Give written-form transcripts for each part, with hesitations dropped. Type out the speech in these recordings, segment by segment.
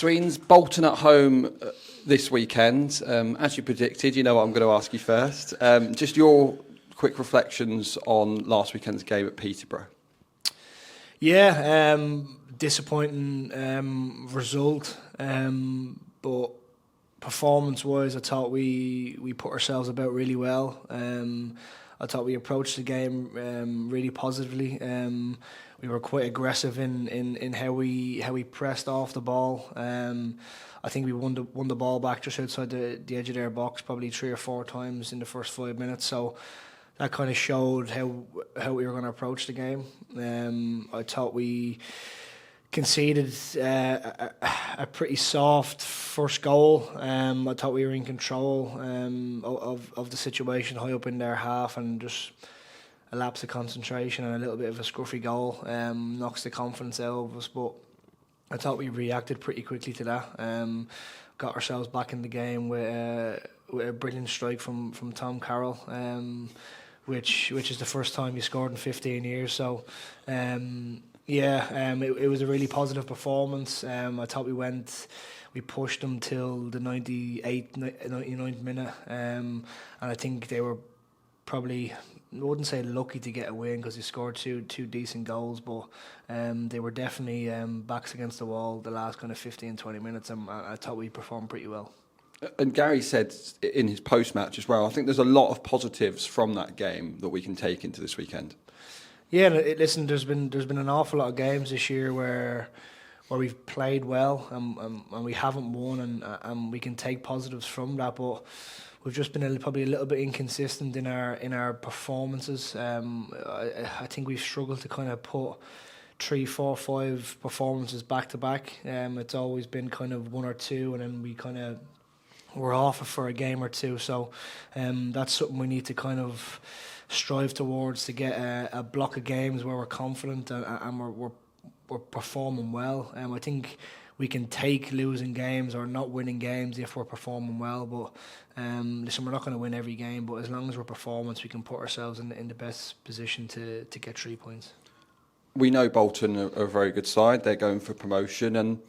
Sweens, Bolton at home this weekend. As you predicted, you know what I'm going to ask you first. Just your quick reflections on last weekend's game at Peterborough. Yeah, disappointing result, but performance-wise, I thought we put ourselves about really well. I thought we approached the game really positively. We were quite aggressive in how we pressed off the ball. I think we won the ball back just outside the edge of their box probably 3 or 4 times in the first 5 minutes. So that kind of showed how we were going to approach the game. I thought we conceded a pretty soft first goal. I thought we were in control of the situation high up in their half, and just a lapse of concentration and a little bit of a scruffy goal knocks the confidence out of us. But I thought we reacted pretty quickly to that. Got ourselves back in the game with a brilliant strike from Tom Carroll, which is the first time he scored in 15 years. So it was a really positive performance. I thought we pushed them till the 99th minute, and I think they were probably, I wouldn't say lucky to get a win because they scored two decent goals, but they were definitely backs against the wall the last kind of 15-20 minutes, and I thought we performed pretty well. And Gary said in his post-match as well, I think there's a lot of positives from that game that we can take into this weekend. Yeah, listen, there's been an awful lot of games this year where we've played well and we haven't won, and we can take positives from that, but we've just been probably a little bit inconsistent in our performances. I think we've struggled to kind of put 3, 4, 5 performances back to back. It's always been kind of 1 or 2, and then we're off for a game or 2. So that's something we need to kind of strive towards, to get a block of games where we're confident and we're performing well. I think we can take losing games or not winning games if we're performing well. But listen, we're not going to win every game, but as long as we're performing, we can put ourselves in the best position to get 3 points. We know Bolton are a very good side. They're going for promotion, and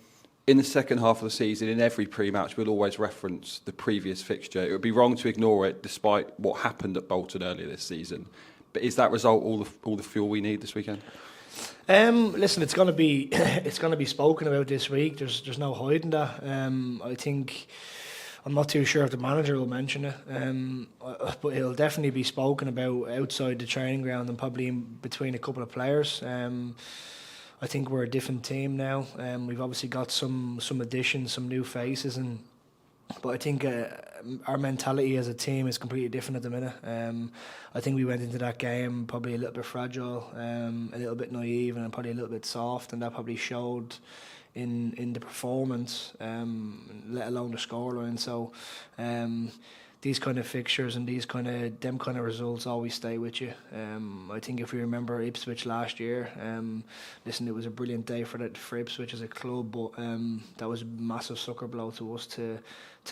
in the second half of the season, in every pre-match, we'll always reference the previous fixture. It would be wrong to ignore it, despite what happened at Bolton earlier this season. But is that result all the fuel we need this weekend? Listen, it's going to be spoken about this week. There's no hiding that. I think, I'm not too sure if the manager will mention it, but it'll definitely be spoken about outside the training ground and probably in between a couple of players. I think we're a different team now. We've obviously got some additions, some new faces, but I think our mentality as a team is completely different at the minute. I think we went into that game probably a little bit fragile, a little bit naive, and probably a little bit soft, and that probably showed in the performance, let alone the scoreline. So these kind of fixtures and them kind of results always stay with you. I think if we remember Ipswich last year, listen, it was a brilliant day for Ipswich as a club, but that was a massive sucker blow to us to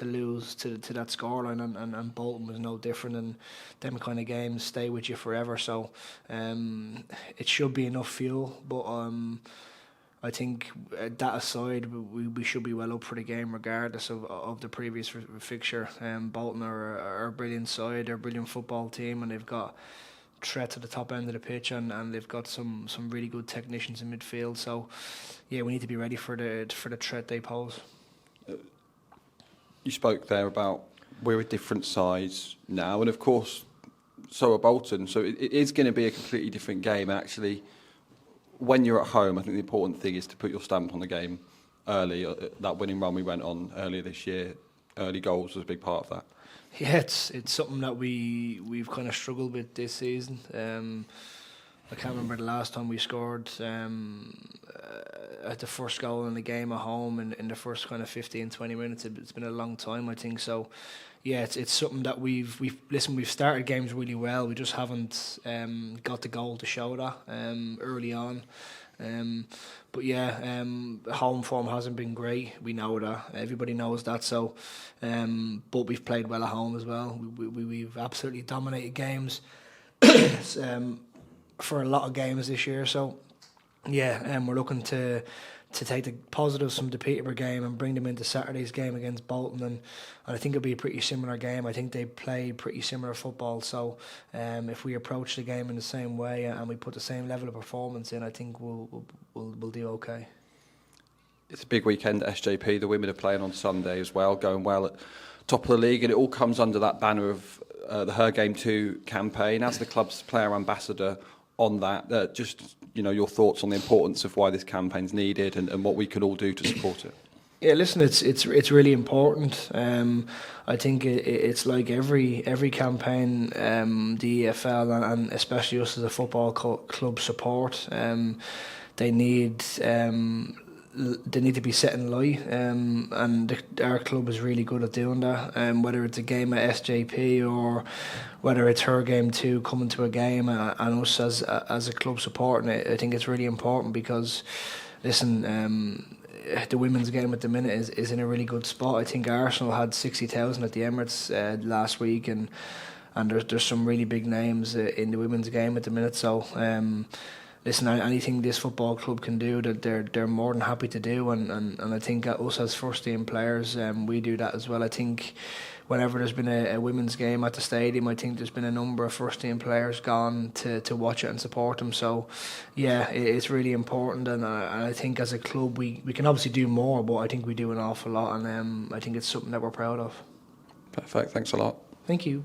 lose to that scoreline, and Bolton was no different, and them kind of games stay with you forever. So it should be enough fuel, but I think that aside, we should be well up for the game regardless of the previous fixture. Bolton are a brilliant side, they're a brilliant football team, and they've got threat at the top end of the pitch, and they've got some really good technicians in midfield. So yeah, we need to be ready for the threat they pose. You spoke there about we're a different size now, and of course so are Bolton, so it is going to be a completely different game. Actually, when you're at home, I think the important thing is to put your stamp on the game early. That winning run we went on earlier this year, early goals was a big part of that. Yeah, it's something that we've kind of struggled with this season. I can't remember the last time we scored at the first goal in the game at home in the first kind of 15-20 minutes. It's been a long time, I think. So yeah, it's something that we've started games really well. We just haven't got the goal to show that early on. But yeah, home form hasn't been great. We know that. Everybody knows that. So, but we've played well at home as well. We've absolutely dominated games for a lot of games this year. So yeah, we're looking to to take the positives from the Peterborough game and bring them into Saturday's game against Bolton, and I think it'll be a pretty similar game. I think they play pretty similar football, so if we approach the game in the same way and we put the same level of performance in, I think we'll do okay. It's a big weekend at SJP. The women are playing on Sunday as well, going well at top of the league, and it all comes under that banner of the Her Game 2 campaign. As the club's player ambassador on that, just your thoughts on the importance of why this campaign's needed and what we can all do to support it. Yeah, listen, it's really important. I think it's like every campaign, the EFL and especially us as a football club support. They need to be set in light, and our club is really good at doing that. Whether it's a game at SJP or whether it's Her Game 2 coming to a game and us as a club supporting it, I think it's really important because, listen, the women's game at the minute is in a really good spot. I think Arsenal had 60,000 at the Emirates last week, and there's some really big names in the women's game at the minute. So. Listen, anything this football club can do, that they're more than happy to do, and I think us as first team players, we do that as well. I think whenever there's been a women's game at the stadium, I think there's been a number of first team players gone to watch it and support them. So yeah, it's really important, and I think as a club we can obviously do more, but I think we do an awful lot, and I think it's something that we're proud of. Perfect, thanks a lot. Thank you.